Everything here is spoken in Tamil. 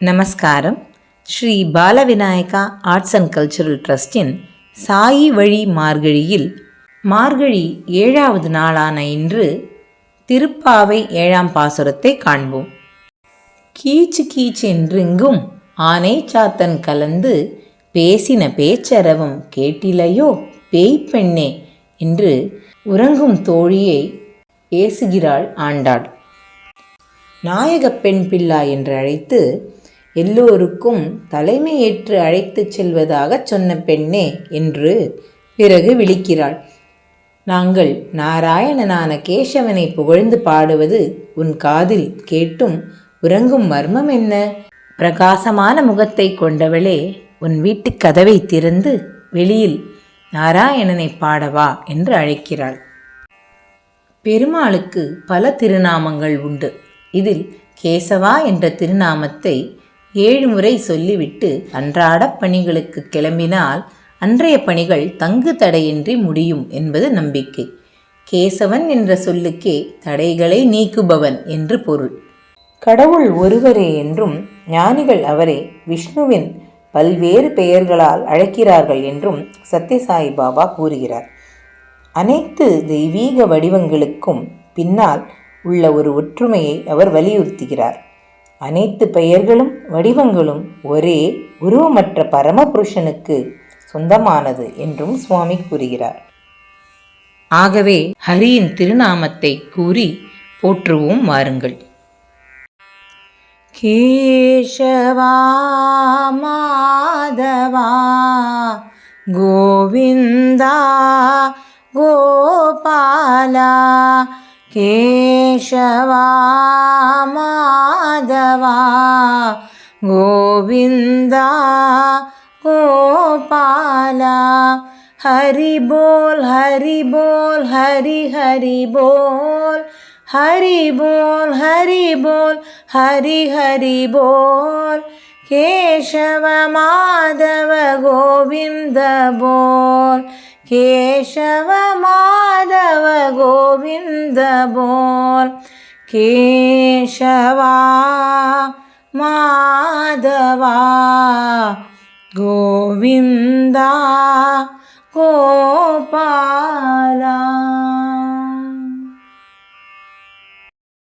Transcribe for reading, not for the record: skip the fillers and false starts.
நமஸ்காரம். Sri Balavinayaka arts and cultural ட்ரஸ்டின் சாயி வழி மார்கழியில் மார்கழி 7வது நாளான இன்று திருப்பாவை 7ஆம் பாசுரத்தை காண்போம். கீச்சு கீச்சு என்றெங்கும் ஆனை சாத்தன் கலந்து பேசின பேச்சரவம் கேட்டிலையோ பேய்ப்பெண்ணே என்று உறங்கும் தோழியை ஏசுகிறாள் ஆண்டாள். நாயகப் பெண் பிள்ளா என்று அழைத்து எல்லோருக்கும் தலைமை ஏற்று அழைத்துச் செல்வதாகச் சொன்ன பெண்ணே என்று பிறகு விழிக்கிறாள். நாங்கள் நாராயணனான கேசவனை புகழ்ந்து பாடுவது உன் காதில் கேட்டும் உறங்கும் மர்மம் என்ன? பிரகாசமான முகத்தை கொண்டவளே, உன் வீட்டுக் கதவை திறந்து வெளியில் நாராயணனை பாடவா என்று அழைக்கிறாள். பெருமாளுக்கு பல திருநாமங்கள் உண்டு. இதில் கேசவா என்ற திருநாமத்தை 7 முறை சொல்லிவிட்டு அன்றாட பணிகளுக்கு கிளம்பினால் அன்றைய பணிகள் தங்கு தடையின்றி முடியும் என்பது நம்பிக்கை. கேசவன் என்ற சொல்லுக்கே தடைகளை நீக்குபவன் என்று பொருள். கடவுள் ஒருவரே என்றும் ஞானிகள் அவரை விஷ்ணுவின் பல்வேறு பெயர்களால் அழைக்கிறார்கள் என்றும் சத்யசாயி பாபா கூறுகிறார். அனைத்து தெய்வீக வடிவங்களுக்கும் பின்னால் உள்ள ஒரு ஒற்றுமையை அவர் வலியுறுத்துகிறார். அனைத்து பெயர்களும் வடிவங்களும் ஒரே உருவமற்ற பரமபுருஷனுக்கு சொந்தமானது என்றும் சுவாமி கூறுகிறார். ஆகவே ஹரியின் திருநாமத்தை கூறி போற்றுவோம் வாருங்கள். கேசவா மாதவா கோவிந்தா கோபாலா கேசவா மாதவா கோவிந்தா கோபாலா ஹரி போல் ஹரி போல் ஹரி ஹரி போல் ஹரி போல் ஹரி போல் ஹரி ஹரி போல் கேசவ மாதவ கோவிந்த போல் கேசவ மாதவ கோவிந்த போல் கேசவா மாதவா கோவிந்தா கோபாலா.